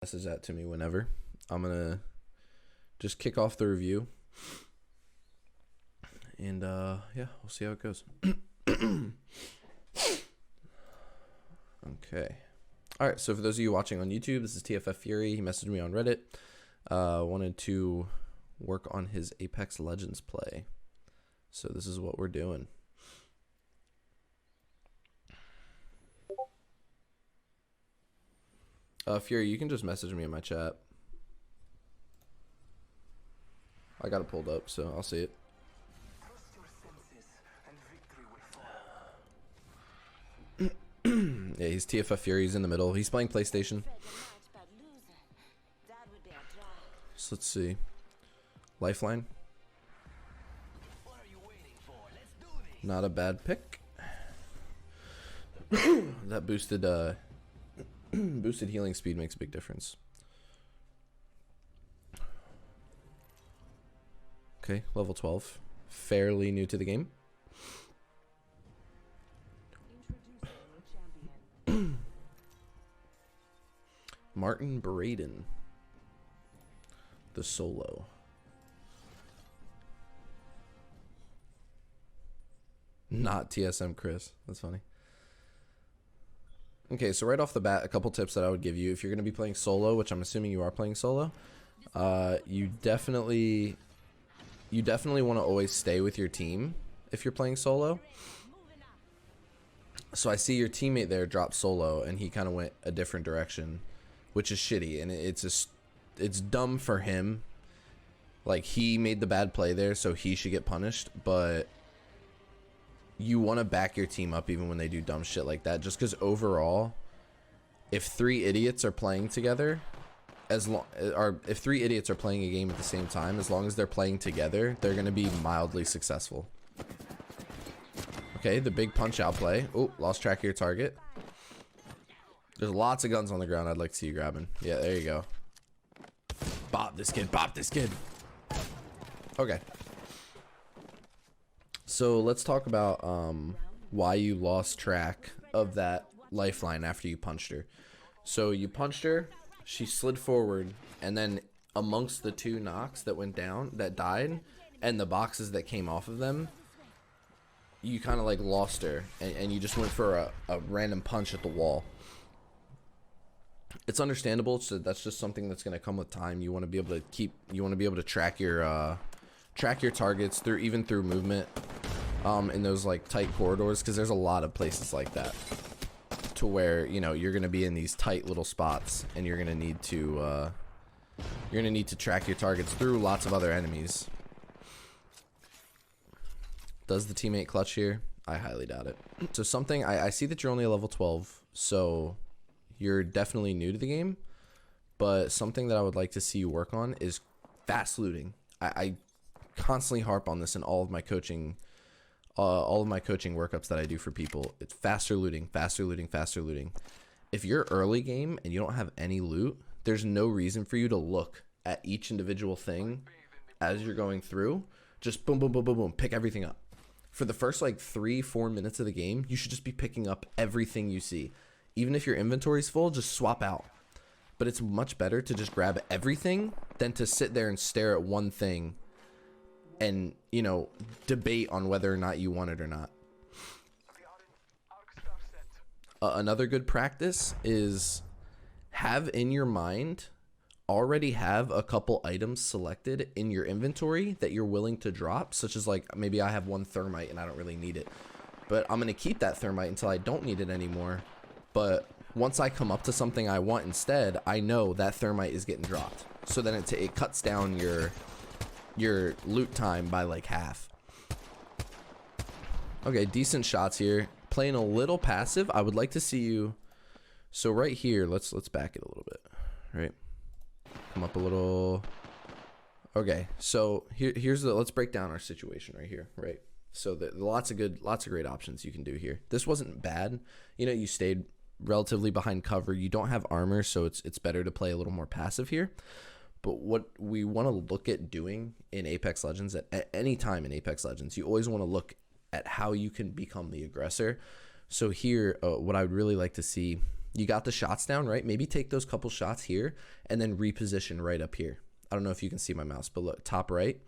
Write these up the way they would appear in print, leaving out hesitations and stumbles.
Message that to me whenever. I'm gonna just kick off the review, and yeah, we'll see how it goes. Okay. All right. So for those of you watching on YouTube, this is TFF Fury. He messaged me on Reddit. Wanted to work on his Apex Legends play. So this is what we're doing. Fury, you can just message me in my chat. I got it pulled up, so I'll see it. Yeah, he's TFF Fury. He's in the middle. He's playing PlayStation. So let's see. Lifeline. Not a bad pick. That boosted boosted healing speed makes a big difference. Okay, level 12. Fairly new to the game. Martin Braden. The solo. Not TSM Chris. That's funny. Okay, so right off the bat, a couple tips that I would give you. If you're going to be playing solo, which I'm assuming you are playing solo, you definitely want to always stay with your team if you're playing solo. So I see your teammate there drop solo, and he kind of went a different direction, which is shitty, and it's dumb for him. Like, he made the bad play there, so he should get punished, but you want to back your team up even when they do dumb shit like that, just because overall, if three idiots are playing together, if three idiots are playing a game at the same time, as long as they're playing together, they're going to be mildly successful. Okay, the big punch out play. Oh, lost track of your target. There's lots of guns on the ground I'd like to see you grabbing. Yeah, there you go. Bop this kid, bop this kid. Okay. So let's talk about why you lost track of that lifeline after you punched her. So you punched her, she slid forward, and then amongst the two knocks that went down, that died, and the boxes that came off of them, you kind of like lost her, and you just went for a random punch at the wall. It's understandable, so that's just something that's going to come with time. You want to be able to track your targets through movement in those like tight corridors, because there's a lot of places like that to where, you know, you're going to be in these tight little spots, and you're going to need to track your targets through lots of other enemies. Does the teammate clutch here? I highly doubt it. So something, I see that you're only a level 12, so you're definitely new to the game, but something that I would like to see you work on is fast looting. I constantly harp on this in all of my coaching workups that I do for people. It's faster looting, faster looting, faster looting. If you're early game and you don't have any loot, there's no reason for you to look at each individual thing as you're going through. Just boom, boom, boom, boom, boom, pick everything up. For the first like 3-4 minutes of the game, you should just be picking up everything you see. Even if your inventory's full, just swap out. But it's much better to just grab everything than to sit there and stare at one thing and, you know, debate on whether or not you want it or not. Another good practice is already have a couple items selected in your inventory that you're willing to drop, such as like maybe I have one thermite and I don't really need it, but I'm going to keep that thermite until I don't need it anymore. But once I come up to something I want instead, I know that thermite is getting dropped. So then it cuts down your loot time by like half. Okay, decent shots here. Playing a little passive. I would like to see you. So right here, let's back it a little bit. Right. Come up a little. Okay, so let's break down our situation right here. Right. So lots of great options you can do here. This wasn't bad. You know, you stayed relatively behind cover. You don't have armor, so it's better to play a little more passive here. But what we want to look at doing in Apex Legends, at any time in Apex Legends, you always want to look at how you can become the aggressor. So here, what I would really like to see You got the shots down, right? Maybe take those couple shots here and then reposition right up here. I don't know if you can see my mouse, but look, top right.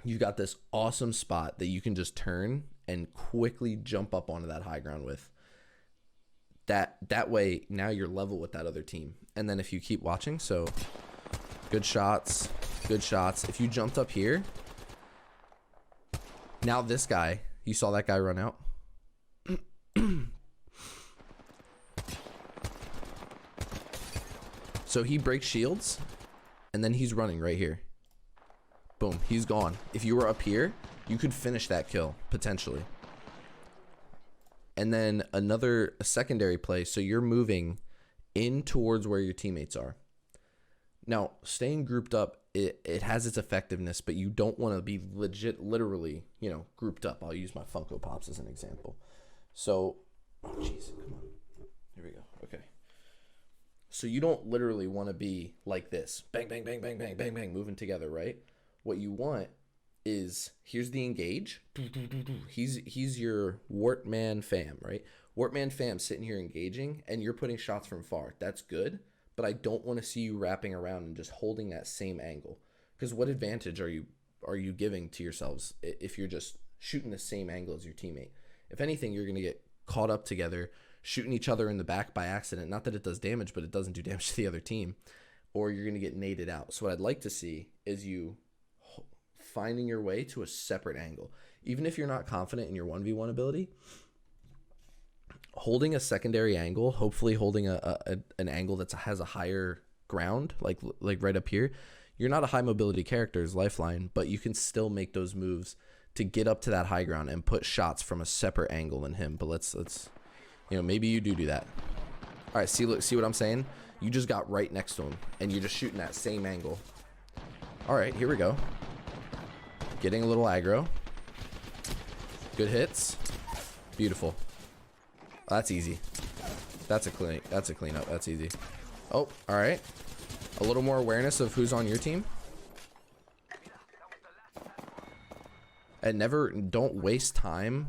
You got this awesome spot that you can just turn and quickly jump up onto that high ground with. That way, now you're level with that other team. And then if you keep watching, so good shots, good shots. If you jumped up here, now this guy, you saw that guy run out? So he breaks shields, and then he's running right here. Boom, he's gone. If you were up here, you could finish that kill, potentially. And then a secondary play, so you're moving in towards where your teammates are. Now, staying grouped up, it has its effectiveness, but you don't want to be literally, grouped up. I'll use my Funko Pops as an example. So, oh jeez, come on. Here we go. Okay. So you don't literally want to be like this. Bang, bang, bang, bang, bang, bang, bang, moving together, right? What you want is, here's the engage. He's your Wartman fam, right? Wartman fam sitting here engaging, and you're putting shots from far. That's good, but I don't want to see you wrapping around and just holding that same angle. Because what advantage are you giving to yourselves if you're just shooting the same angle as your teammate? If anything, you're going to get caught up together, shooting each other in the back by accident. Not that it does damage, but it doesn't do damage to the other team. Or you're going to get naded out. So what I'd like to see is you finding your way to a separate angle. Even if you're not confident in your 1v1 ability, holding a secondary angle, hopefully holding an angle that has a higher ground, like right up here. You're not a high mobility character as Lifeline, but you can still make those moves to get up to that high ground and put shots from a separate angle than him. But let's maybe you do that. All right, see what I'm saying? You just got right next to him, and you're just shooting that same angle. All right, here we go. Getting a little aggro. Good hits. Beautiful. That's easy. That's a cleanup. That's easy. Oh, all right. A little more awareness of who's on your team. And don't waste time.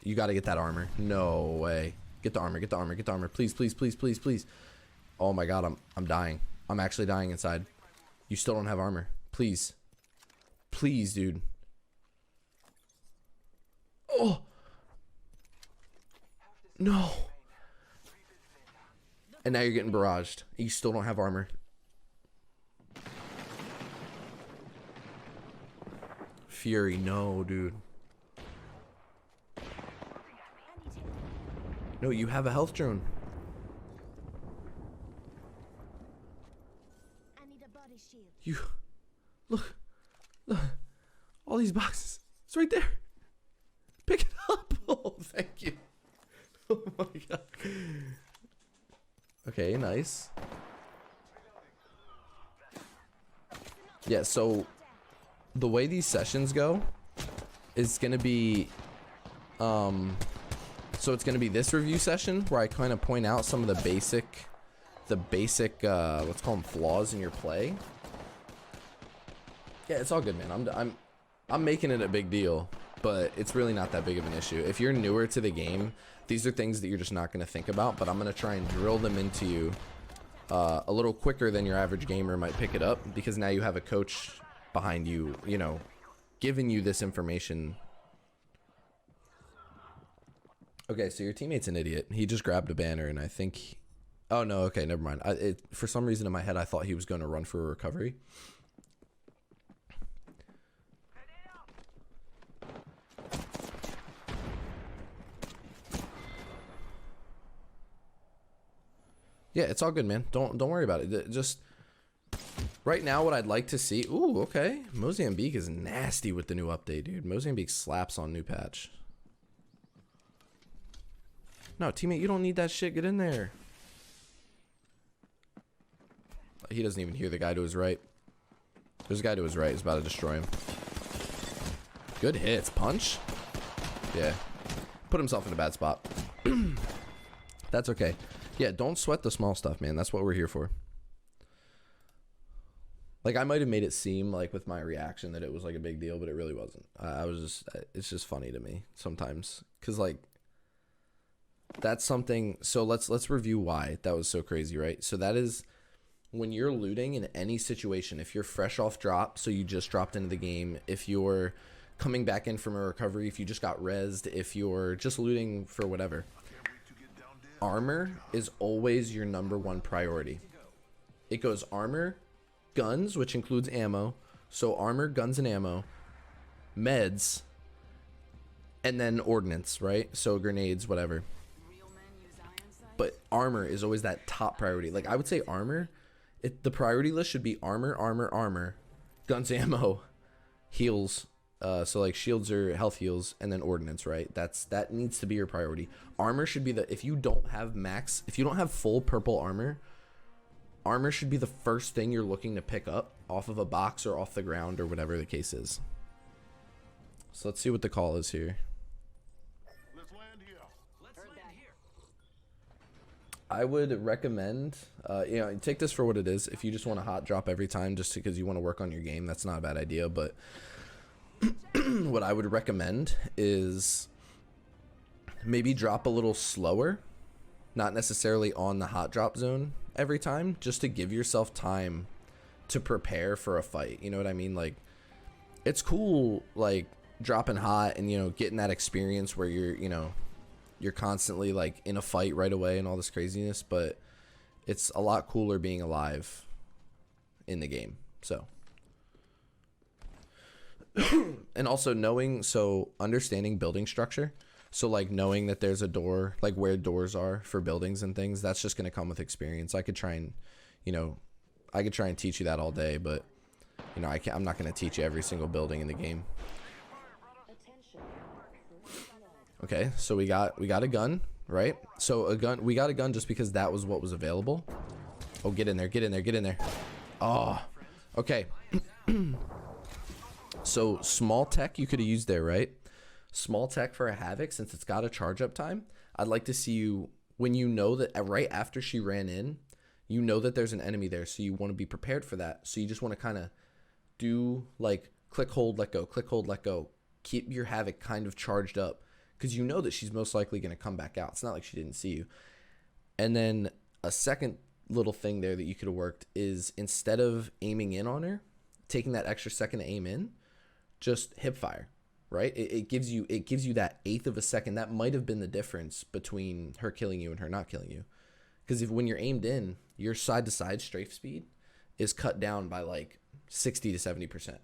You got to get that armor. No way. Get the armor. Get the armor. Get the armor. Please, please, please, please, please. Oh my God, I'm dying. I'm actually dying inside. You still don't have armor. Please. Please, dude. Oh. No. And now you're getting barraged. You still don't have armor. Fury, no, dude. No, you have a health drone. I need a body shield. You look, all these boxes. It's right there. Pick it up. Oh, thank you. Oh my God. Okay, nice. Yeah, so the way these sessions go is gonna be so it's gonna be this review session where I kind of point out some of the basic let's call them flaws in your play. Yeah, it's all good, man. I'm making it a big deal, but it's really not that big of an issue. If you're newer to the game, these are things that you're just not going to think about, but I'm going to try and drill them into you a little quicker than your average gamer might pick it up, because now you have a coach behind you, giving you this information. Okay, so your teammate's an idiot. He just grabbed a banner, and I think... Oh, no, okay, never mind. For some reason in my head, I thought he was going to run for a recovery. Yeah, it's all good, man. Don't worry about it. Just right now, what I'd like to see... Ooh, okay. Mozambique is nasty with the new update, dude. Mozambique slaps on new patch. No, teammate, you don't need that shit. Get in there. He doesn't even hear the guy to his right. There's a guy to his right who's about to destroy him. Good hits. Punch? Yeah. Put himself in a bad spot. That's okay. Yeah, don't sweat the small stuff, man. That's what we're here for. Like, I might have made it seem like with my reaction that it was like a big deal, but it really wasn't. I was just... It's just funny to me sometimes. Because, like... That's something. So let's review why that was so crazy, right? So that is when you're looting in any situation. If you're fresh off drop, so you just dropped into the game, if you're coming back in from a recovery, if you just got rezzed, if you're just looting for whatever, armor is always your #1 priority. It goes armor, guns, which includes ammo. So armor, guns, and ammo, meds, and then ordnance, right? So grenades, whatever. But armor is always that top priority. Like I would say armor, the priority list should be armor, armor, armor, guns, ammo, heals. So like shields or health heals, and then ordnance, right? That needs to be your priority. Armor should be if you don't have full purple armor, armor should be the first thing you're looking to pick up off of a box or off the ground or whatever the case is. So let's see what the call is here. Let's land here. I would recommend, take this for what it is. If you just want to hot drop every time just because you want to work on your game, that's not a bad idea. But what I would recommend is maybe drop a little slower, not necessarily on the hot drop zone every time, just to give yourself time to prepare for a fight. You know what I mean? Like, it's cool, like, dropping hot and, getting that experience where you're constantly, like, in a fight right away and all this craziness, but it's a lot cooler being alive in the game. So, and also understanding building structure. So, like, knowing that there's a door, like where doors are for buildings and things, that's just going to come with experience. I could try and teach you that all day, but I'm not going to teach you every single building in the game. Okay, so we got a gun, right? So we got a gun just because that was what was available. Oh, get in there. Oh, okay. So small tech you could have used there, right? Small tech for a Havoc, since it's got a charge up time. I'd like to see you, when you know that right after she ran in, you know that there's an enemy there, so you want to be prepared for that. So you just want to kind of do like click, hold, let go, click, hold, let go. Keep your Havoc kind of charged up because you know that she's most likely going to come back out. It's not like she didn't see you. And then a second little thing there that you could have worked is, instead of aiming in on her, taking that extra second to aim in, just hip fire, right? It gives you that eighth of a second. That might have been the difference between her killing you and her not killing you. Because when you're aimed in, your side to side strafe speed is cut down by like 60 to 70%.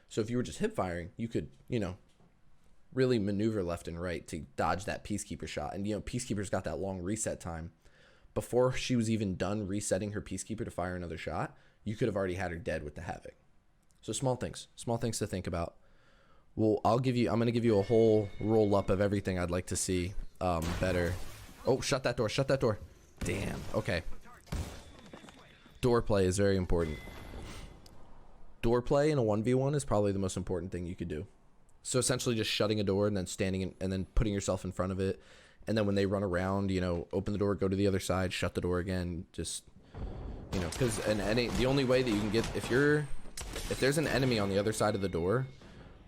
So if you were just hip firing, you could, really maneuver left and right to dodge that Peacekeeper shot. And, Peacekeeper's got that long reset time. Before she was even done resetting her Peacekeeper to fire another shot, you could have already had her dead with the Havoc. So small things to think about. Well, I'm going to give you a whole roll up of everything I'd like to see better. Oh, shut that door. Damn. Okay. Door play is very important. Door play in a 1v1 is probably the most important thing you could do. So essentially just shutting a door and then standing in, and then putting yourself in front of it. And then when they run around, open the door, go to the other side, shut the door again. Just, because the only way that you can get, if there's an enemy on the other side of the door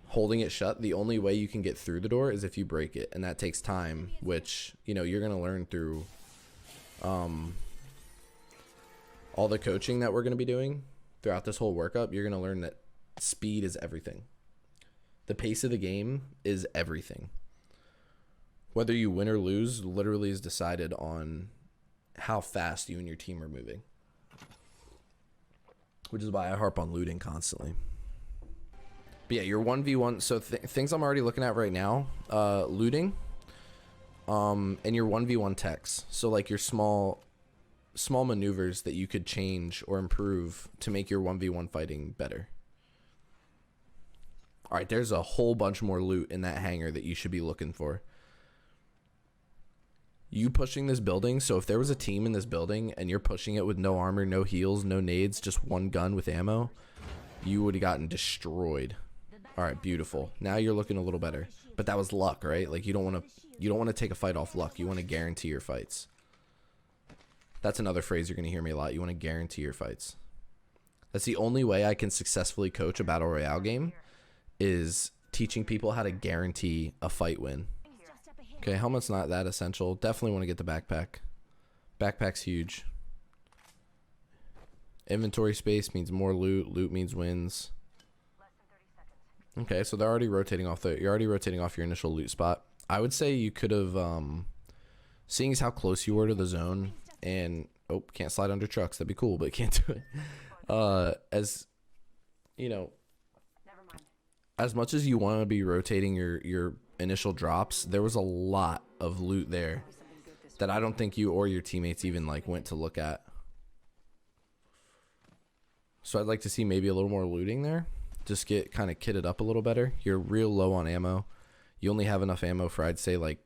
holding it shut, the only way you can get through the door is if you break it. And that takes time, which, you're going to learn through all the coaching that we're going to be doing throughout this whole workup. You're going to learn that speed is everything. The pace of the game is everything. Whether you win or lose literally is decided on how fast you and your team are moving. Which is why I harp on looting constantly. But yeah, your 1v1, so things I'm already looking at right now, looting, and your 1v1 techs. So like your small maneuvers that you could change or improve to make your 1v1 fighting better. All right, there's a whole bunch more loot in that hangar that you should be looking for. You pushing this building, so if there was a team in this building and you're pushing it with no armor, no heals, no nades, just one gun with ammo, you would have gotten destroyed. All right, beautiful. Now you're looking a little better. But that was luck, right? Like you don't want to take a fight off luck. You want to guarantee your fights. That's another phrase you're going to hear me a lot. You want to guarantee your fights. That's the only way I can successfully coach a battle royale game, is teaching people how to guarantee a fight win. Okay, helmet's not that essential. Definitely want to get the backpack. Backpack's huge. Inventory space means more loot. Loot means wins. Okay, so they're already rotating off you're already rotating off your initial loot spot. I would say you could have, seeing as how close you were to the zone, and oh, can't slide under trucks. That'd be cool, but can't do it. As you know, as much as you want to be rotating your initial drops, there was a lot of loot there that I don't think you or your teammates even like went to look at. So I'd like to see maybe a little more looting there. Just get kind of kitted up a little better. You're real low on ammo. You only have enough ammo for, I'd say, like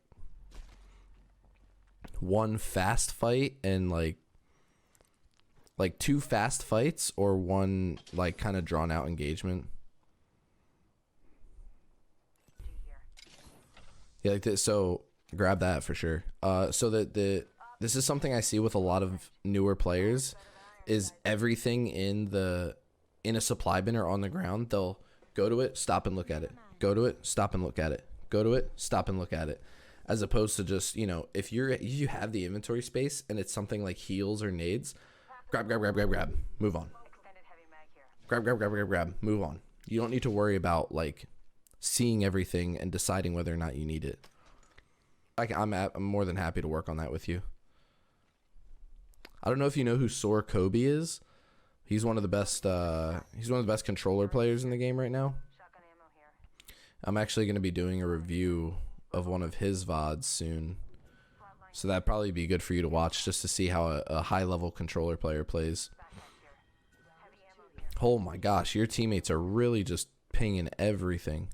one fast fight and like 2 fast fights, or one like kind of drawn out engagement. Yeah, like this. So grab that for sure. So this is something I see with a lot of newer players, is everything in a supply bin or on the ground. They'll go to it, stop and look at it. Go to it, stop and look at it. Go to it, stop and look at it. As opposed to just, you know, if you have the inventory space and it's something like heals or nades, grab, move on. Grab, move on. You don't need to worry about like seeing everything and deciding whether or not you need it. I'm more than happy to work on that with you. I don't know if you know who Sore Kobe is. He's one of the best controller players in the game right now. I'm actually going to be doing a review of one of his VODs soon. So that'd probably be good for you to watch, just to see how a high level controller player plays. Oh my gosh, your teammates are really just pinging everything.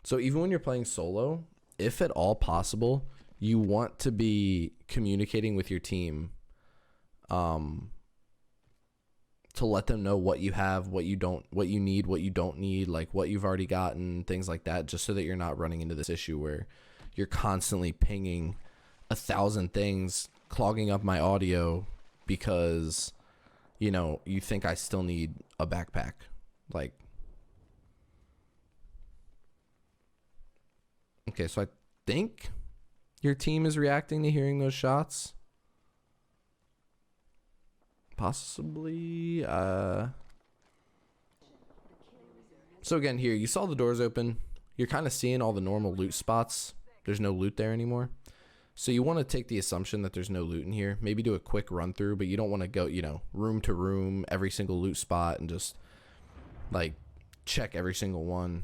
So even when you're playing solo, if at all possible, you want to be communicating with your team to let them know what you have, what you need, what you don't need, like what you've already gotten, things like that, just so that you're not running into this issue where you're constantly pinging 1,000 things, clogging up my audio because, you know, you think I still need a backpack. Like, okay, so I think your team is reacting to hearing those shots. Possibly. So again, here, you saw the doors open. You're kind of seeing all the normal loot spots. There's no loot there anymore. So you want to take the assumption that there's no loot in here. Maybe do a quick run through, but you don't want to go, you know, room to room, every single loot spot, and just, like, check every single one.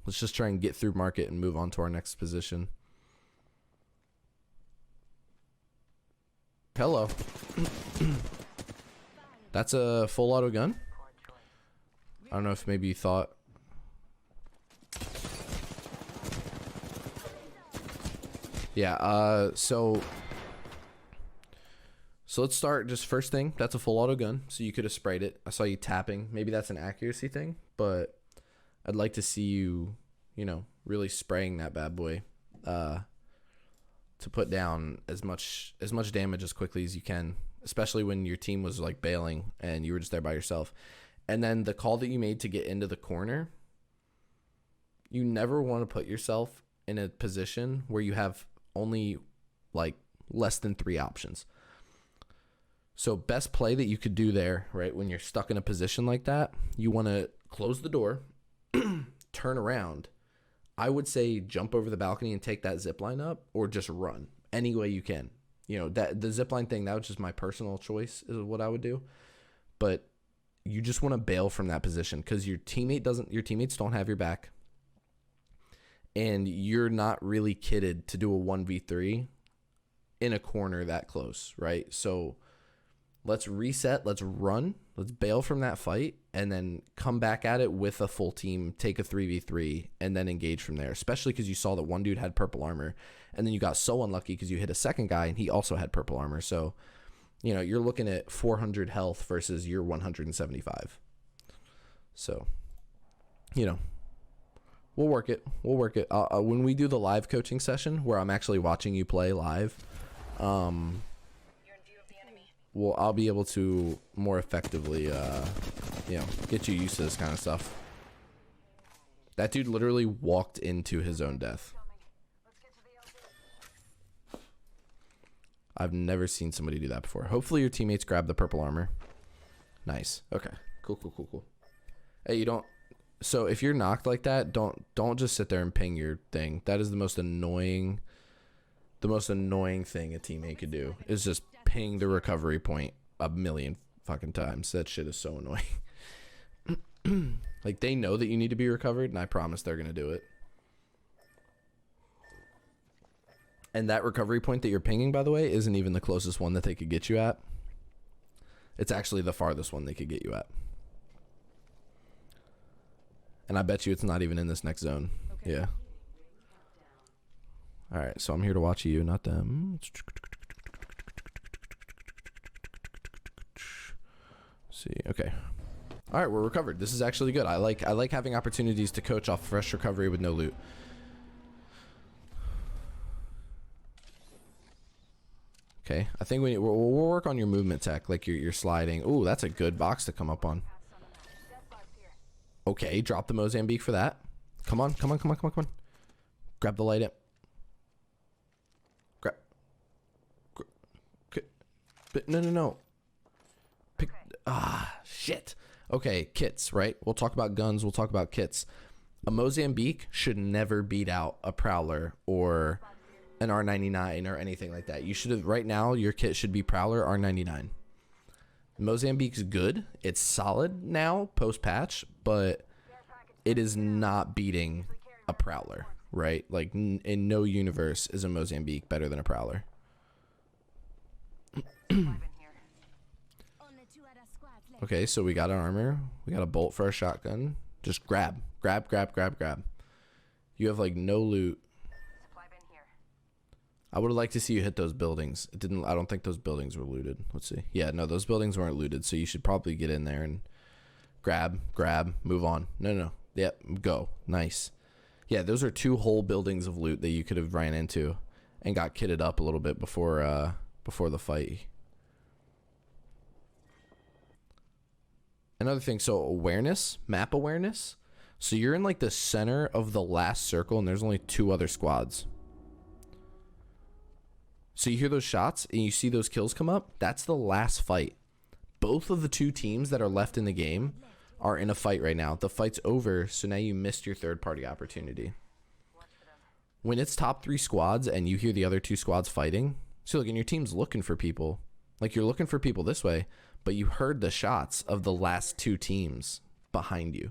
Let's just try and get through market and move on to our next position. Hello. That's a full auto gun. I don't know if maybe you thought. Yeah, so let's start just first thing. That's a full auto gun, so you could have sprayed it. I saw you tapping. Maybe that's an accuracy thing, but I'd like to see you, you know, really spraying that bad boy to put down as much damage as quickly as you can, especially when your team was like bailing and you were just there by yourself. And then the call that you made to get into the corner, you never want to put yourself in a position where you have only like less than 3 options. So best play that you could do there, right, when you're stuck in a position like that, you want to close the door, turn around. I would say jump over the balcony and take that zip line up, or just run any way you can. You know, that the zip line thing, that was just my personal choice is what I would do. But you just want to bail from that position because your teammates don't have your back. And you're not really kitted to do a 1v3 in a corner that close, right? So let's reset, let's run, let's bail from that fight, and then come back at it with a full team, take a 3v3, and then engage from there, especially because you saw that one dude had purple armor, and then you got so unlucky because you hit a second guy, and he also had purple armor. So, you know, you're looking at 400 health versus your 175. So, you know, we'll work it. When we do the live coaching session where I'm actually watching you play live, I'll be able to more effectively, you know, get you used to this kind of stuff. That dude literally walked into his own death. I've never seen somebody do that before. Hopefully your teammates grab the purple armor. Nice. Okay. Cool. Hey, you don't. So if you're knocked like that, don't just sit there and ping your thing. That is the most annoying thing a teammate could do is just ping the recovery point a million fucking times. That shit is so annoying. Like, they know that you need to be recovered, and I promise they're gonna do it. And that recovery point that you're pinging, by the way, isn't even the closest one that they could get you at. It's actually the farthest one they could get you at. And I bet you it's not even in this next zone. Okay. Yeah. Alright, so I'm here to watch you, not them. See, okay. Alright, we're recovered. This is actually good. I like having opportunities to coach off fresh recovery with no loot. Okay, I think we'll work on your movement tech, like your sliding. Ooh, that's a good box to come up on. Okay, drop the Mozambique for that. Come on. Grab the light up. No. Shit. Okay, kits, right? We'll talk about guns. We'll talk about kits. A Mozambique should never beat out a Prowler or an R99 or anything like that. You should have, right now, your kit should be Prowler R99. Mozambique's good. It's solid now, post-patch, but it is not beating a Prowler, right? Like, in no universe is a Mozambique better than a Prowler. Okay, so we got an armor. We got a bolt for our shotgun. Just grab. You have, like, no loot. I would have liked to see you hit those buildings. It didn't. I don't think those buildings were looted. Let's see. Yeah, no, those buildings weren't looted, so you should probably get in there and grab, move on. No. Yep, go. Nice. Yeah, those are 2 whole buildings of loot that you could have ran into and got kitted up a little bit before the fight. Another thing, so awareness, map awareness. So you're in like the center of the last circle and there's only 2 other squads. So you hear those shots and you see those kills come up. That's the last fight. Both of the 2 teams that are left in the game are in a fight right now. The fight's over, so now you missed your third party opportunity. When it's top 3 squads and you hear the other 2 squads fighting, so like, and your team's looking for people, like you're looking for people this way, but you heard the shots of the last 2 teams behind you.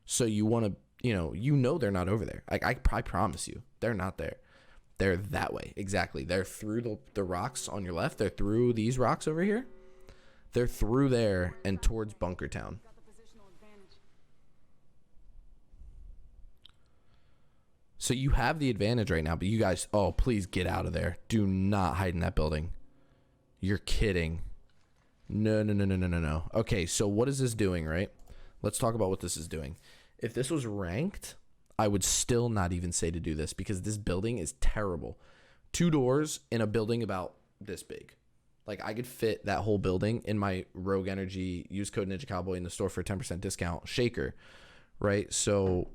So you want to, you know they're not over there. Like, I promise you, they're not there. They're that way. Exactly. They're through the rocks on your left. They're through these rocks over here. They're through there and towards Bunker Town. So you have the advantage right now, but you guys, oh, please get out of there. Do not hide in that building. You're kidding. No. Okay, so what is this doing, right? Let's talk about what this is doing. If this was ranked, I would still not even say to do this because this building is terrible. 2 doors in a building about this big. Like, I could fit that whole building in my Rogue Energy, use code Ninja Cowboy in the store for a 10% discount shaker, right? So,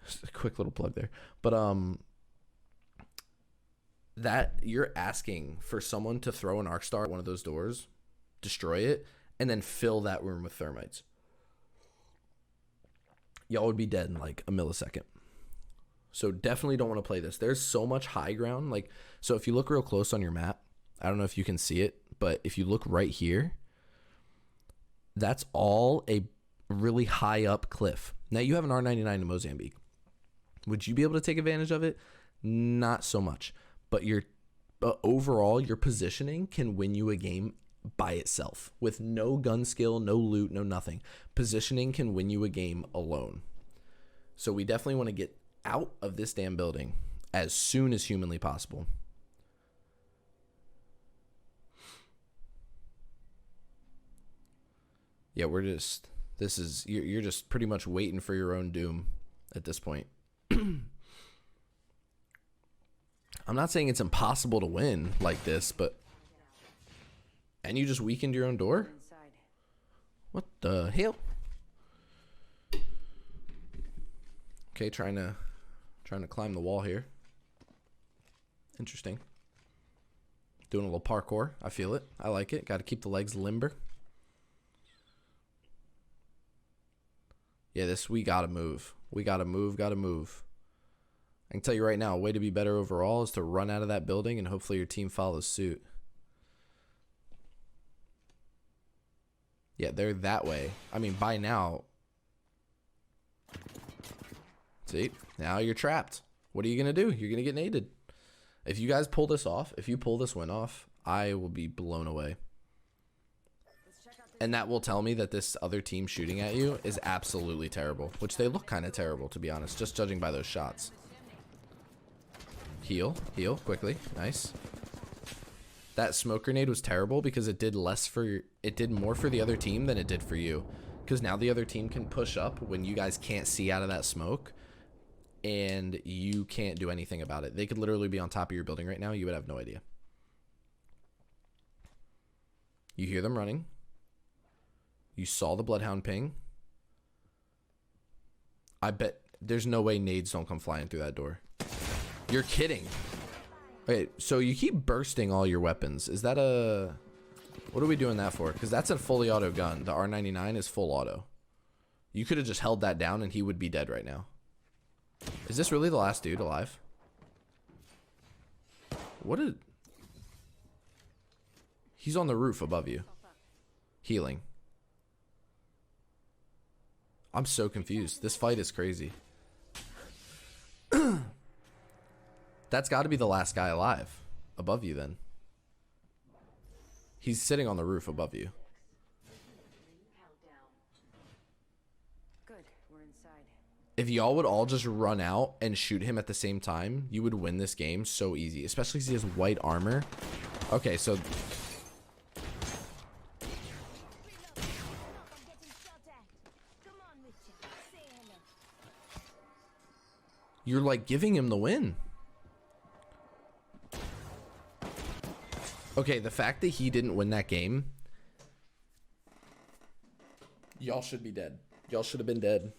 just a quick little plug there. But, that you're asking for someone to throw an arc star at one of those doors, destroy it, and then fill that room with thermites. Y'all would be dead in like a millisecond. So definitely don't want to play this. There's so much high ground. Like, so if you look real close on your map, I don't know if you can see it, but if you look right here, that's all a really high up cliff. Now you have an R99 in Mozambique. Would you be able to take advantage of it? Not so much. But overall, your positioning can win you a game by itself with no gun skill, no loot, no nothing. Positioning can win you a game alone. So we definitely want to get out of this damn building as soon as humanly possible. Yeah, you're just pretty much waiting for your own doom at this point. I'm not saying it's impossible to win like this, but... And you just weakened your own door? What the hell? Okay, trying to climb the wall here. Interesting. Doing a little parkour. I feel it. I like it. Got to keep the legs limber. Yeah, we got to move. We got to move, got to move. I can tell you right now, a way to be better overall is to run out of that building and hopefully your team follows suit. Yeah, they're that way. I mean, by now. See? Now you're trapped. What are you going to do? You're going to get naded. If you guys pull this off, if you pull this win off, I will be blown away. And that will tell me that this other team shooting at you is absolutely terrible. Which they look kind of terrible, to be honest, just judging by those shots. Heal quickly. Nice. That smoke grenade was terrible because it did more for the other team than it did for you. Because now the other team can push up when you guys can't see out of that smoke. And you can't do anything about it. They could literally be on top of your building right now. You would have no idea. You hear them running. You saw the Bloodhound ping. I bet there's no way nades don't come flying through that door. You're kidding. Okay, so you keep bursting all your weapons. Is that a... What are we doing that for? Because that's a fully auto gun. The R99 is full auto. You could have just held that down and he would be dead right now. Is this really the last dude alive? He's on the roof above you. Healing. I'm so confused. This fight is crazy. That's got to be the last guy alive. Above you then. He's sitting on the roof above you. If y'all would all just run out and shoot him at the same time, you would win this game so easy. Especially because he has white armor. Okay, so... You're like giving him the win. Okay, the fact that he didn't win that game... Y'all should be dead. Y'all should have been dead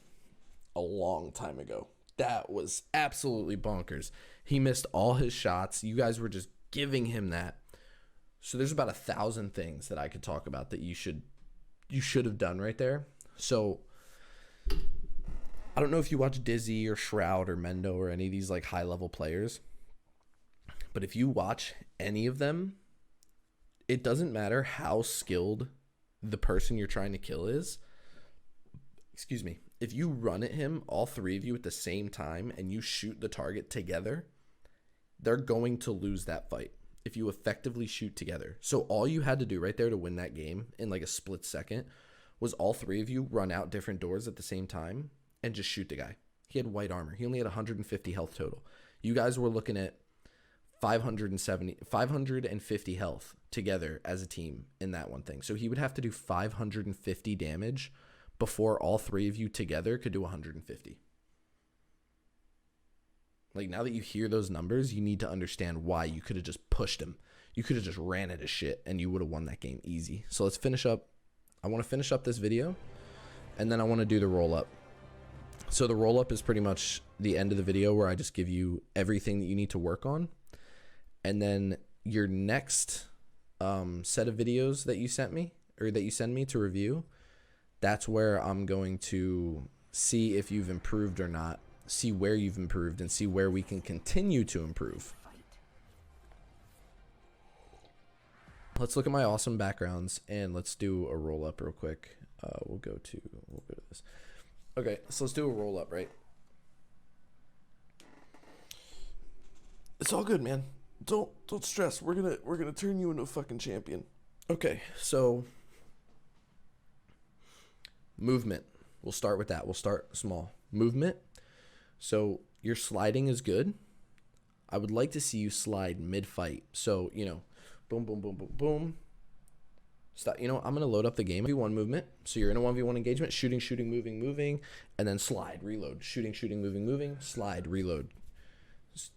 a long time ago. That was absolutely bonkers. He missed all his shots. You guys were just giving him that. So there's about 1,000 things that I could talk about that you should have done right there. So I don't know if you watch Dizzy or Shroud or Mendo or any of these like high level players, but if you watch any of them, it doesn't matter how skilled the person you're trying to kill is. Excuse me. If you run at him, all three of you at the same time, and you shoot the target together, they're going to lose that fight if you effectively shoot together. So all you had to do right there to win that game in like a split second was all three of you run out different doors at the same time and just shoot the guy. He had white armor. He only had 150 health total. You guys were looking at 550 health together as a team in that one thing. So he would have to do 550 damage before all three of you together could do 150. Like, now that you hear those numbers, you need to understand why you could have just pushed him. You could have just ran at his shit and you would have won that game easy. So let's finish up. I want to finish up this video and then I want to do the roll up. So the roll up is pretty much the end of the video where I just give you everything that you need to work on. And then your next set of videos that you sent me or that you send me to review, that's where I'm going to see if you've improved or not, see where you've improved, and see where we can continue to improve. Let's look at my awesome backgrounds and let's do a roll up real quick. We'll go to this. Okay, so let's do a roll up, right? It's all good, man. Don't stress. We're gonna turn you into a fucking champion. Okay, so movement. We'll start with that. We'll start small. Movement. So your sliding is good. I would like to see you slide mid-fight. So, you know, boom, boom, boom, boom, boom. Stop. You know, I'm going to load up the game. 1v1 movement. So you're in a 1v1 engagement. Shooting, shooting, moving, moving. And then slide, reload. Shooting, shooting, moving, moving. Slide, reload.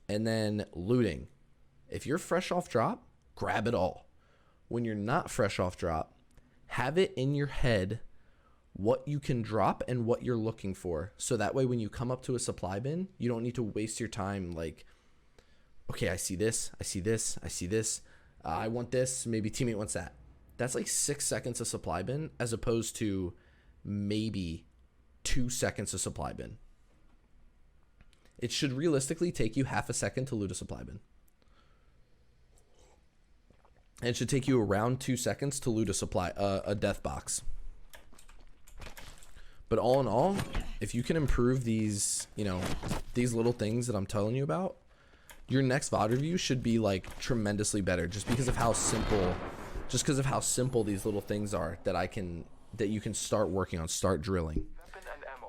And then looting. If you're fresh off drop, grab it all. When you're not fresh off drop, have it in your head what you can drop and what you're looking for. So that way when you come up to a supply bin, you don't need to waste your time like, okay, I see this, I see this, I see this. I want this, maybe teammate wants that. That's like 6 seconds of supply bin as opposed to maybe 2 seconds of supply bin. It should realistically take you half a second to loot a supply bin. And it should take you around 2 seconds to loot a death box. But all in all, if you can improve these, you know, these little things that I'm telling you about, your next VOD review should be like tremendously better just because of how simple these little things are that you can start working on, start drilling.